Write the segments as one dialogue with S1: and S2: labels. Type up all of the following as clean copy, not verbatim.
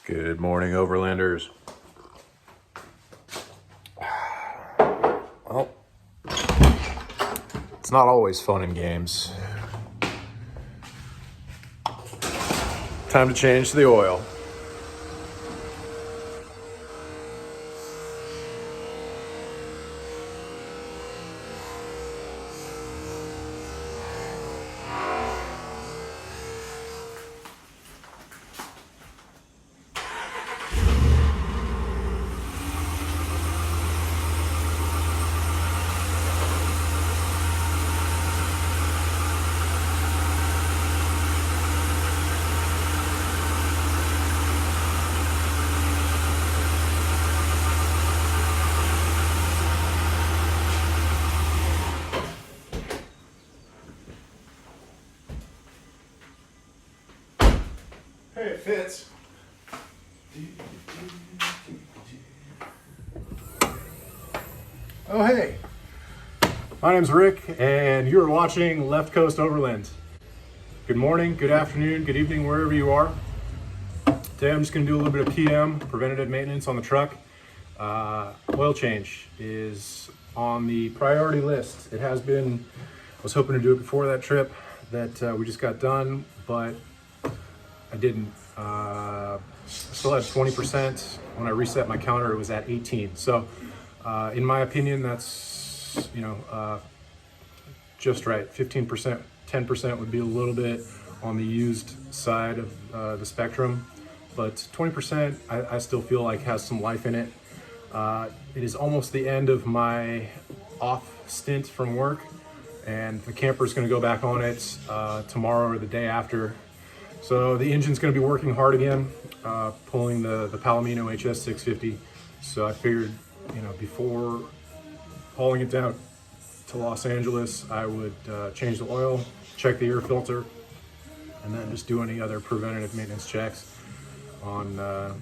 S1: Good morning, Overlanders. Well, it's not always fun in games. Time to change the oil. Hey, it fits. Oh, hey. My name's Rick, and you're watching Left Coast Overland. Good morning, good afternoon, good evening, wherever you are. Today I'm just going to do a little bit of PM, preventative maintenance on the truck. Oil change is on the priority list. It has been. I was hoping to do it before that trip that we just got done, but I didn't. Still had 20%. When I reset my counter, it was at 18. So, in my opinion, that's, just right. 15%, 10% would be a little bit on the used side of the spectrum, but 20% I still feel like has some life in it. It is almost the end of my off stint from work, and the camper is going to go back on it tomorrow or the day after. So the engine's going to be working hard again, pulling the Palomino HS 650. So I figured, before hauling it down to Los Angeles, I would change the oil, check the air filter, and then just do any other preventative maintenance checks on the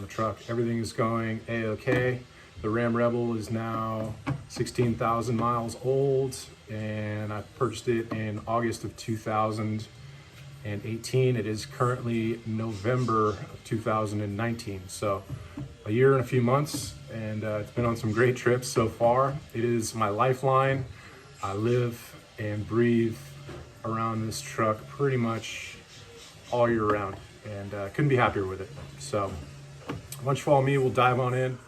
S1: truck. Everything is going A-okay. The Ram Rebel is now 16,000 miles old, and I purchased it in August of 2018. It is currently November of 2019. So a year and a few months, and it's been on some great trips so far. It is my lifeline. I live and breathe around this truck pretty much all year round, and couldn't be happier with it. So once you follow me, we'll dive on in.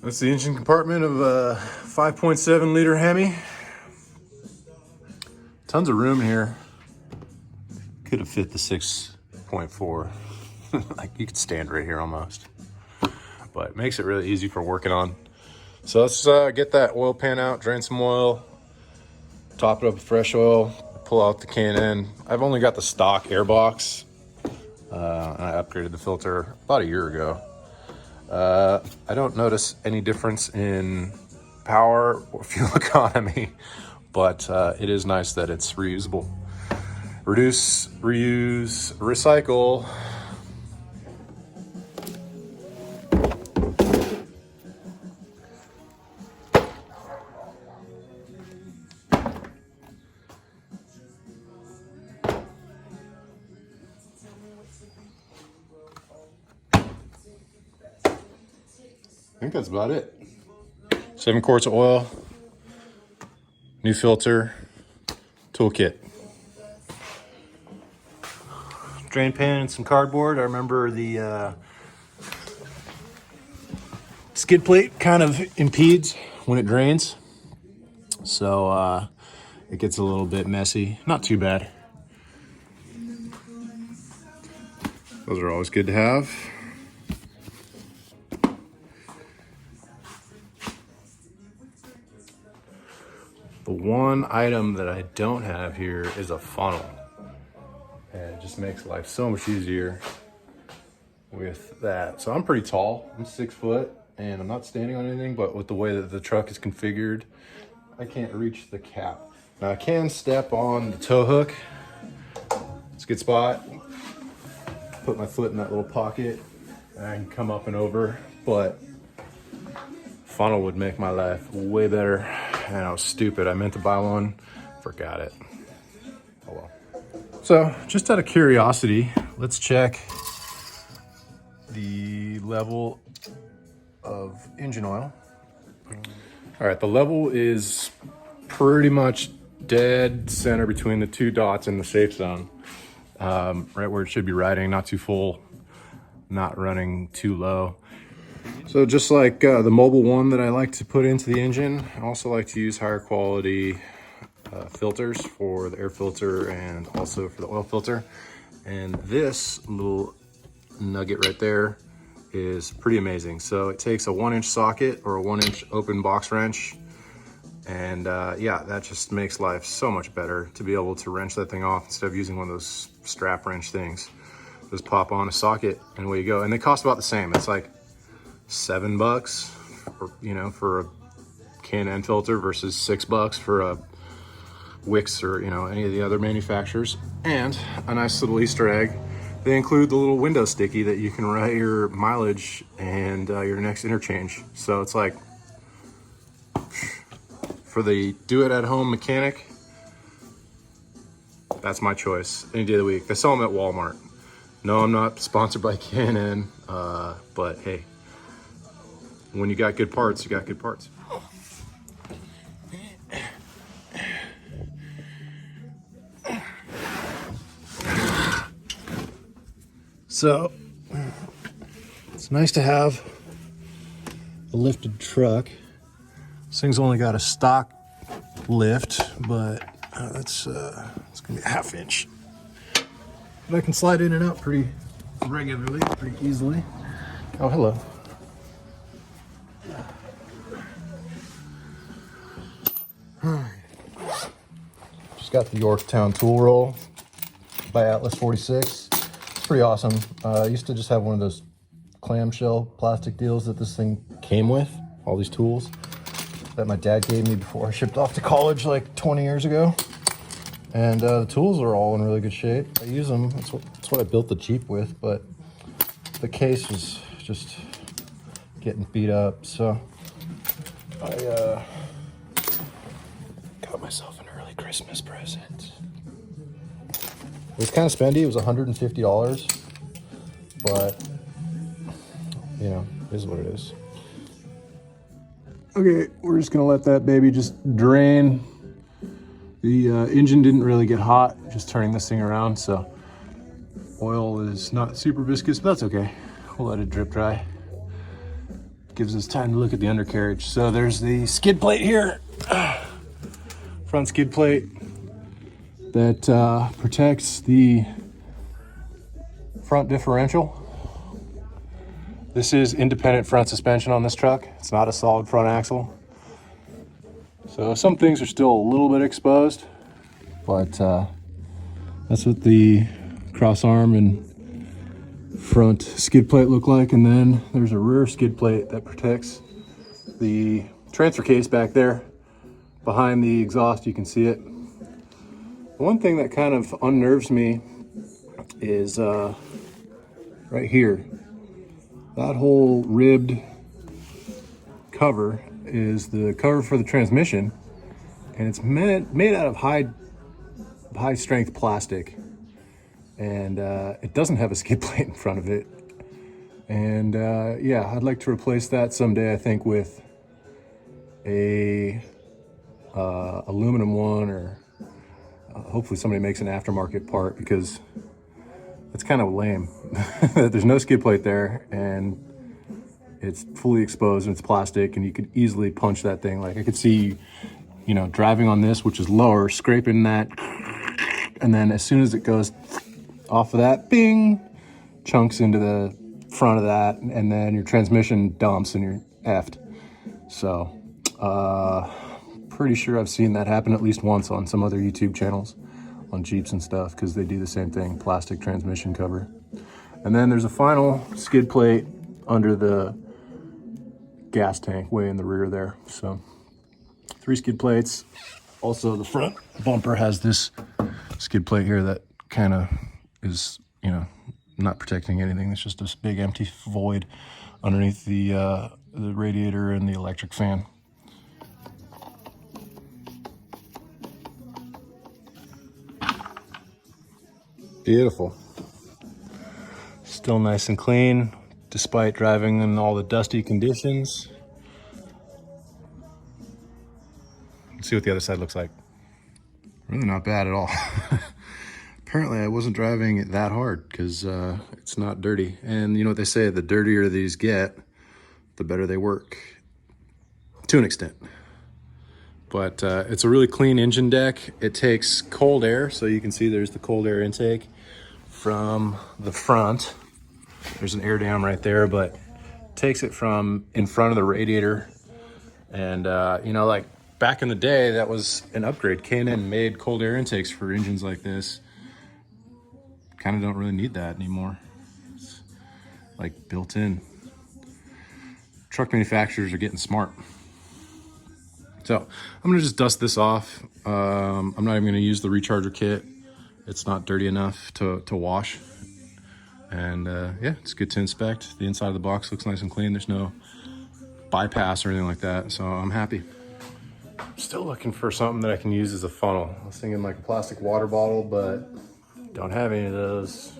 S1: That's the engine compartment of a 5.7 liter Hemi. Tons of room in here. Could have fit the 6.4. Like, you could stand right here almost. But it makes it really easy for working on. So let's get that oil pan out, drain some oil, top it up with fresh oil, pull out the K&N. I've only got the stock air box. And I upgraded the filter about a year ago. I don't notice any difference in power or fuel economy, but it is nice that it's reusable. Reduce, reuse, recycle. I think that's about it. 7 quarts of oil, new filter, toolkit. Drain pan and some cardboard. I remember the skid plate kind of impedes when it drains, so it gets a little bit messy. Not too bad. Those are always good to have. The one item that I don't have here is a funnel. And it just makes life so much easier with that. So I'm pretty tall. I'm 6 foot, and I'm not standing on anything, but with the way that the truck is configured, I can't reach the cap. Now I can step on the tow hook. It's a good spot. Put my foot in that little pocket, and I can come up and over, but funnel would make my life way better. And I was stupid. I meant to buy one, forgot it. Oh well. So just out of curiosity, let's check the level of engine oil. All right, the level is pretty much dead center between the two dots in the safe zone. Right where it should be riding, not too full, not running too low. So just like the Mobil one that I like to put into the engine, I also like to use higher quality filters for the air filter and also for the oil filter. And this little nugget right there is pretty amazing. So it takes a 1-inch socket or a 1-inch open box wrench, and yeah, that just makes life so much better to be able to wrench that thing off instead of using one of those strap wrench things. Just pop on a socket and away you go. And they cost about the same. It's like $7 for, you know, for a K&N filter versus $6 for a Wix or, you know, any of the other manufacturers. And a nice little Easter egg, they include the little window sticky that you can write your mileage and your next interchange. So it's like, for the do-it-at-home mechanic, that's my choice any day of the week. They sell them at Walmart. No, I'm not sponsored by K&N, but hey, when you got good parts, you got good parts. So, it's nice to have a lifted truck. This thing's only got a stock lift, but it's gonna be a 1/2 inch. But I can slide in and out pretty regularly, pretty easily. Oh, hello. Just got the Yorktown tool roll by Atlas 46. It's pretty awesome. I used to just have one of those clamshell plastic deals that this thing came with, all these tools that my dad gave me before I shipped off to college like 20 years ago. And the tools are all in really good shape. I use them, that's what I built the Jeep with, but the case was just getting beat up. So I got myself an early Christmas present. It was kind of spendy, it was $150, but you know, it is what it is. Okay, we're just gonna let that baby just drain. The engine didn't really get hot, just turning this thing around, so oil is not super viscous, but that's okay. We'll let it drip dry. Gives us time to look at the undercarriage. So there's the skid plate here, front skid plate that protects the front differential. This is independent front suspension on this truck. It's not a solid front axle. So some things are still a little bit exposed, but that's what the cross arm and front skid plate look like. And then there's a rear skid plate that protects the transfer case back there. Behind the exhaust, you can see it. One thing that kind of unnerves me is right here. That whole ribbed cover is the cover for the transmission, and it's made out of high strength plastic, and it doesn't have a skid plate in front of it. And yeah, I'd like to replace that someday, I think, with a aluminum one, or hopefully somebody makes an aftermarket part, because it's kind of lame. There's no skid plate there, and it's fully exposed, and it's plastic, and you could easily punch that thing. Like, I could see, you know, driving on this, which is lower, scraping that, and then as soon as it goes off of that, bing, chunks into the front of that, and then your transmission dumps and you're effed. So, pretty sure I've seen that happen at least once on some other YouTube channels on Jeeps and stuff, because they do the same thing, plastic transmission cover. And then there's a final skid plate under the gas tank way in the rear there. So 3 skid plates. Also, the front bumper has this skid plate here that kind of is, you know, not protecting anything. It's just this big empty void underneath the radiator and the electric fan. Beautiful. Still nice and clean. despite driving in all the dusty conditions. Let's see what the other side looks like. Really not bad at all. Apparently I wasn't driving it that hard because it's not dirty. And you know what they say, the dirtier these get, the better they work, to an extent. But it's a really clean engine deck. It takes cold air, so you can see there's the cold air intake from the front. There's an air dam right there, but takes it from in front of the radiator. And you know, like back in the day, that was an upgrade. K&N made cold air intakes for engines like this. Kind of don't really need that anymore. It's like built in. Truck manufacturers are getting smart. So I'm gonna just dust this off. I'm not even gonna use the recharger kit. It's not dirty enough to wash. And yeah, it's good to inspect. The inside of the box looks nice and clean. There's no bypass or anything like that, so I'm happy. I'm still looking for something that I can use as a funnel. I was thinking like a plastic water bottle, but don't have any of those.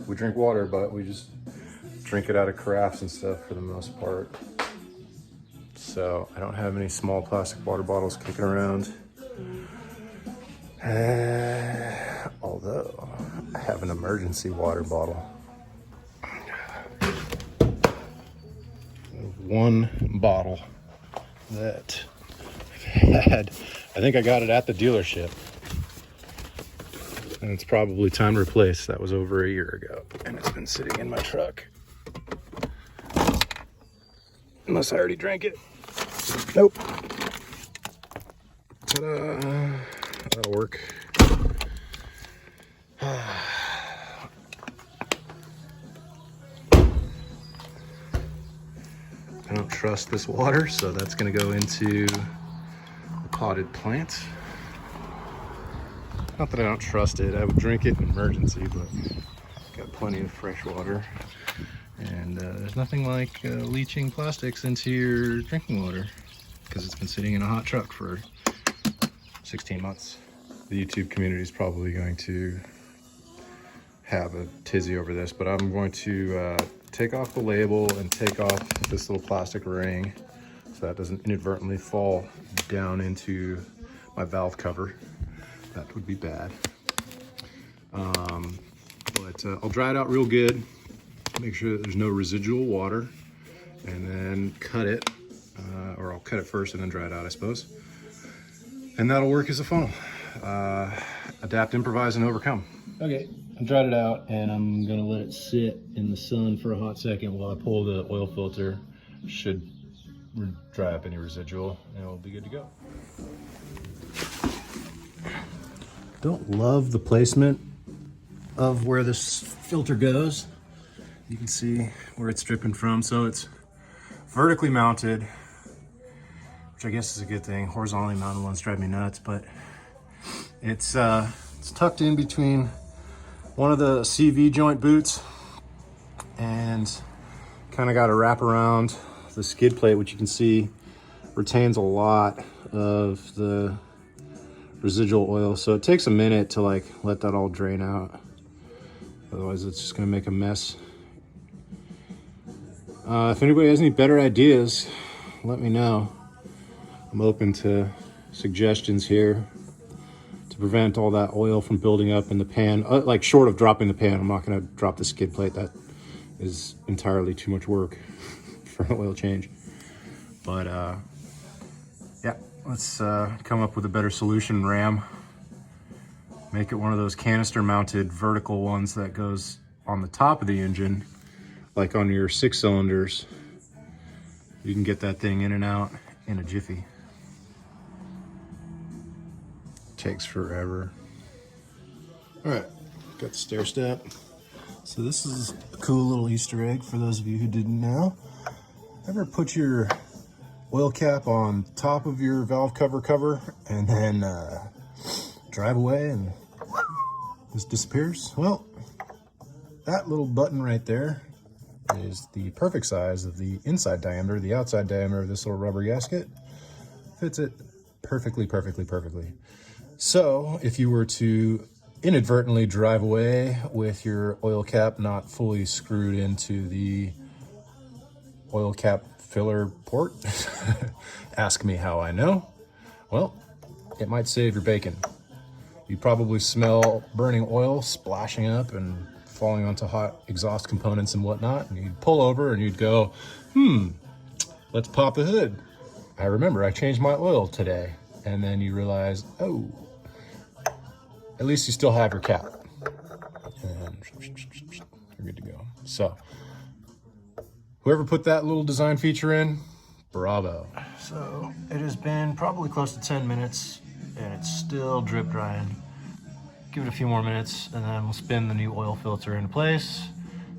S1: We drink water, but we just drink it out of carafes and stuff for the most part. So I don't have any small plastic water bottles kicking around. Although I have an emergency water bottle. One bottle that I've had, I think I got it at the dealership. And it's probably time to replace. That was over a year ago. And it's been sitting in my truck. Unless I already drank it. Nope. Ta-da. That'll work. I don't trust this water, so that's going to go into the potted plant. Not that I don't trust it. I would drink it in emergency, but got plenty of fresh water. And there's nothing like leaching plastics into your drinking water because it's been sitting in a hot truck for 16 months. The YouTube community is probably going to have a tizzy over this, but I'm going to take off the label and take off this little plastic ring so that doesn't inadvertently fall down into my valve cover. That would be bad. But I'll dry it out real good, make sure that there's no residual water, and then cut it, or I'll cut it first and then dry it out, I suppose. And that'll work as a funnel. Adapt, improvise, and overcome. Okay, I dried it out, and I'm gonna let it sit in the sun for a hot second while I pull the oil filter. Should dry up any residual, and we'll be good to go. Don't love the placement of where this filter goes. You can see where it's dripping from. So it's vertically mounted, which I guess is a good thing. Horizontally mounted ones drive me nuts, but it's tucked in between one of the CV joint boots and kind of got a wrap around the skid plate, which you can see retains a lot of the residual oil. So it takes a minute to like let that all drain out. Otherwise it's just gonna make a mess. If anybody has any better ideas, let me know. I'm open to suggestions here to prevent all that oil from building up in the pan. Like short of dropping the pan, I'm not gonna drop the skid plate. That is entirely too much work for an oil change. But yeah, let's come up with a better solution, Ram. Make it one of those canister mounted vertical ones that goes on the top of the engine, like on your 6 cylinders. You can get that thing in and out in a jiffy. Takes forever. All right, got the stair step. So this is a cool little Easter egg for those of you who didn't know. Ever put your oil cap on top of your valve cover and then drive away and this disappears? Well, that little button right there is the perfect size of the inside diameter. The outside diameter of this little rubber gasket fits it perfectly. So if you were to
S2: inadvertently drive away with your oil cap not fully screwed into the oil cap filler port, ask me how I know. Well, it might save your bacon. You probably smell burning oil splashing up and falling onto hot exhaust components and whatnot, and you'd pull over and you'd go, let's pop the hood. I remember I changed my oil today. And then you realize, oh, at least you still have your cap. And you're good to go. So, whoever put that little design feature in, bravo. So, it has been probably close to 10 minutes, and it's still drip drying. Give it a few more minutes, and then we'll spin the new oil filter into place,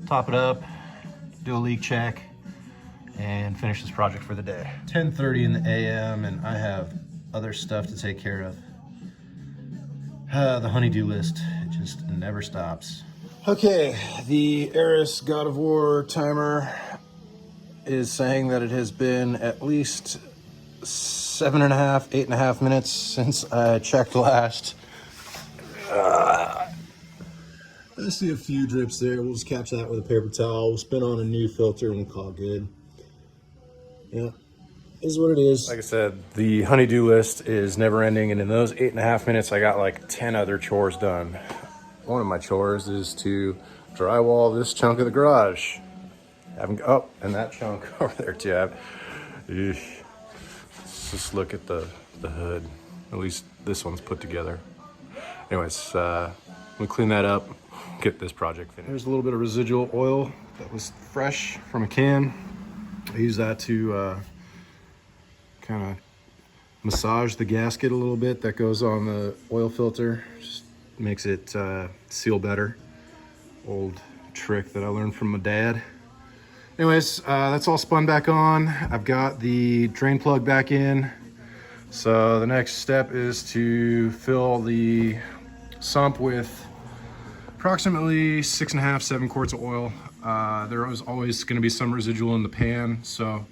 S2: top it up, do a leak check, and finish this project for the day. 10:30 in the AM, and I have other stuff to take care of. The honey-do list, it just never stops. Okay, the Eris God of War timer is saying that it has been at least 7.5, 8.5 minutes since I checked last. I see a few drips there. We'll just catch that with a paper towel. We'll spin on a new filter and we'll call it good. Yeah, is what it is.
S1: Like I said, the honey-do list is never ending, and in those 8.5 minutes, I got like 10 other chores done. One of my chores is to drywall this chunk of the garage. And that chunk over there too. Let's just look at the hood. At least this one's put together. Anyways, we clean that up, get this project finished. There's a little bit of residual oil that was fresh from a can. I use that to kind of massage the gasket a little bit that goes on the oil filter. Just makes it seal better. Old trick that I learned from my dad. Anyways, that's all spun back on. I've got the drain plug back in. So the next step is to fill the sump with approximately 6.5, 7 quarts of oil. There is always going to be some residual in the pan, so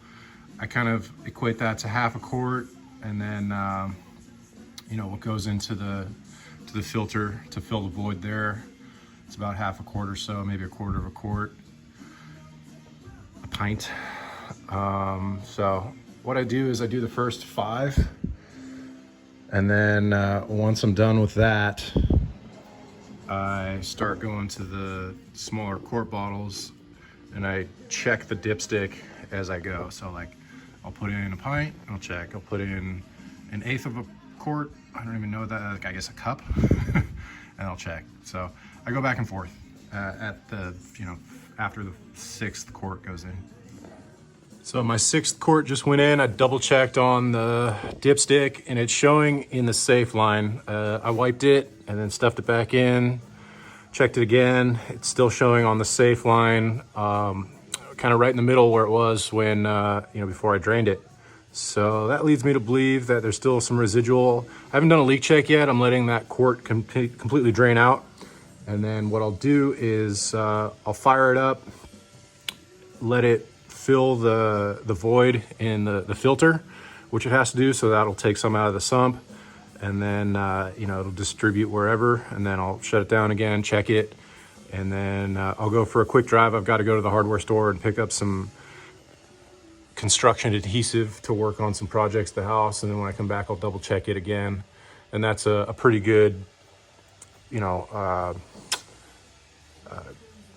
S1: I kind of equate that to half a quart, and then what goes into the filter to fill the void there. It's about half a quart or so, maybe a quarter of a quart, a pint. So what I do is I do the first 5, and then once I'm done with that, I start going to the smaller quart bottles and I check the dipstick as I go. So like I'll put in a pint, I'll check. I'll put in 1/8 of a quart. I don't even know that, like, I guess a cup, and I'll check. So I go back and forth at the, after the 6th quart goes in. So my 6th quart just went in. I double checked on the dipstick and it's showing in the safe line. I wiped it and then stuffed it back in, checked it again. It's still showing on the safe line, kind of right in the middle where it was when, before I drained it. So that leads me to believe that there's still some residual. I haven't done a leak check yet. I'm letting that quart completely drain out. And then what I'll do is I'll fire it up, let it fill the void in the filter, which it has to do, so that'll take some out of the sump, and then it'll distribute wherever, and then I'll shut it down again, check it, and then I'll go for a quick drive. I've got to go to the hardware store and pick up some construction adhesive to work on some projects at the house, and then when I come back I'll double check it again, and that's a pretty good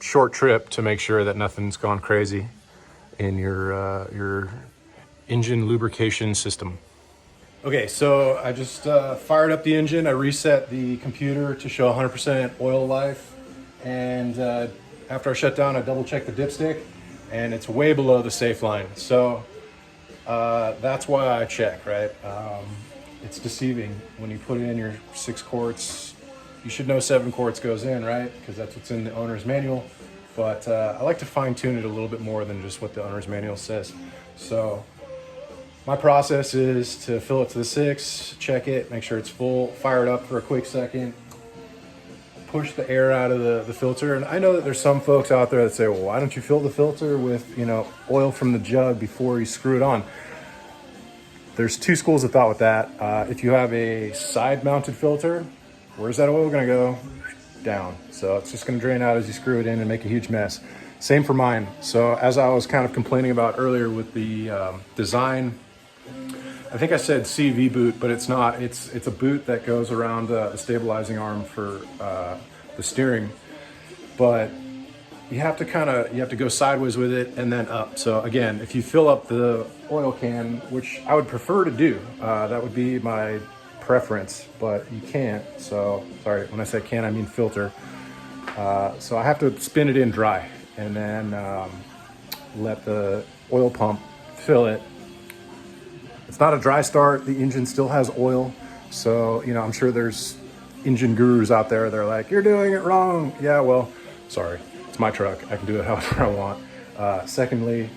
S1: short trip to make sure that nothing's gone crazy in your engine lubrication system. Okay, so I just fired up the engine. I reset the computer to show 100% oil life, and after I shut down, I double checked the dipstick, and it's way below the safe line. So that's why I check, right? It's deceiving when you put in your 6 quarts. You should know 7 quarts goes in, right? Because that's what's in the owner's manual. But I like to fine tune it a little bit more than just what the owner's manual says. So my process is to fill it to the 6, check it, make sure it's full, fire it up for a quick second, push the air out of the filter. And I know that there's some folks out there that say, well, why don't you fill the filter with oil from the jug before you screw it on? There's 2 schools of thought with that. If you have a side mounted filter, where's that oil gonna go? Down. So it's just gonna drain out as you screw it in and make a huge mess. Same for mine. So as I was kind of complaining about earlier with the design, I think I said CV boot, but it's not. It's a boot that goes around the stabilizing arm for the steering. But you have to go sideways with it and then up. So again, if you fill up the oil can, which I would prefer to do, that would be my preference, but you can't. So sorry, when I say can, I mean filter. So I have to spin it in dry and then let the oil pump fill it. It's not a dry start. The engine still has oil. So, you know, I'm sure there's engine gurus out there. They're like, you're doing it wrong. Yeah, well, sorry. It's my truck. I can do it however I want. Secondly,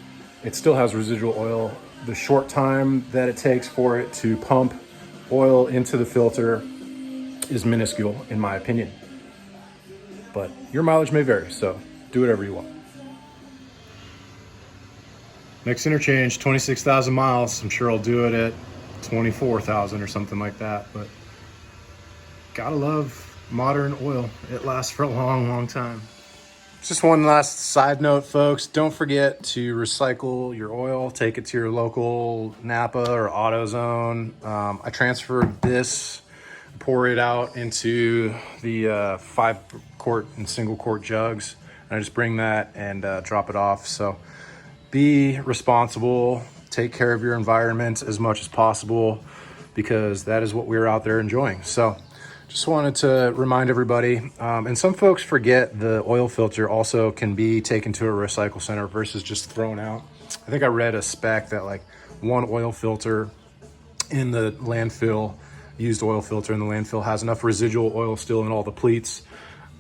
S1: it still has residual oil. The short time that it takes for it to pump oil into the filter is minuscule, in my opinion. But your mileage may vary, so do whatever you want. Next interchange, 26,000 miles. I'm sure I'll do it at 24,000 or something like that. But gotta love modern oil. It lasts for a long, long time. Just one last side note, folks. Don't forget to recycle your oil. Take it to your local Napa or AutoZone. I transferred this, pour it out into the 5-quart and single-quart jugs. And I just bring that and drop it off. So be responsible. Take care of your environment as much as possible because that is what we're out there enjoying. So just wanted to remind everybody, and some folks forget the oil filter also can be taken to a recycle center versus just thrown out. I think I read a spec that like one oil filter in the landfill, used oil filter in the landfill, has enough residual oil still in all the pleats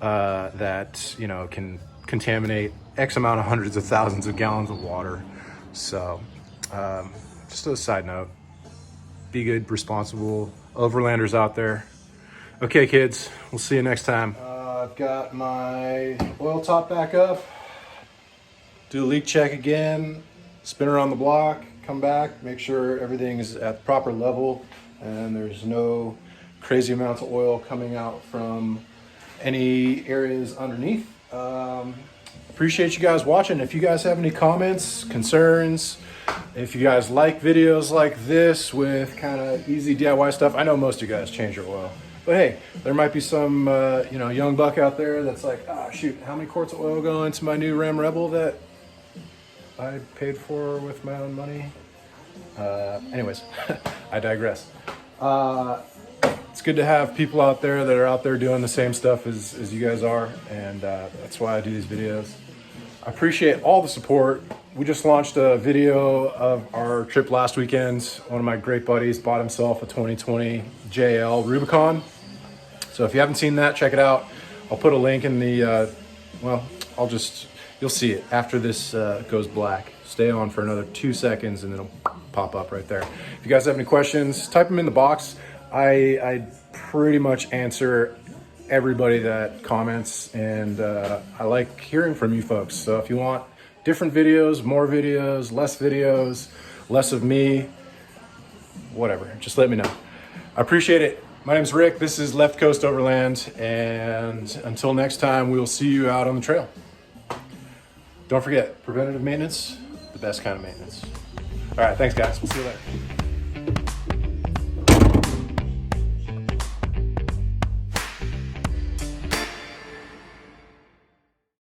S1: that, you know, can contaminate X amount of hundreds of thousands of gallons of water. So just a side note, be good, responsible overlanders out there. Okay, kids, we'll see you next time. I've got my oil top back up. Do a leak check again, spin around the block, come back, make sure everything is at the proper level and there's no crazy amounts of oil coming out from any areas underneath. Appreciate you guys watching. If you guys have any comments, concerns, if you guys like videos like this with kind of easy DIY stuff, I know most of you guys change your oil. But hey, there might be some you know, young buck out there that's like, ah, shoot, how many quarts of oil go into my new Ram Rebel that I paid for with my own money? Anyways, I digress. It's good to have people out there that are out there doing the same stuff as you guys are, and that's why I do these videos. I appreciate all the support. We just launched a video of our trip last weekend. One of my great buddies bought himself a 2020 JL Rubicon. So if you haven't seen that, check it out. I'll put a link in the, well, you'll see it after this goes black. Stay on for another 2 seconds and it'll pop up right there. If you guys have any questions, type them in the box. I pretty much answer everybody that comments, and I like hearing from you folks. So if you want different videos, more videos, less of me, whatever, just let me know. I appreciate it. My name's Rick. This is Left Coast Overland, and until next time, we will see you out on the trail. Don't forget, preventative maintenance, the best kind of maintenance. All right, thanks guys. We'll see you later.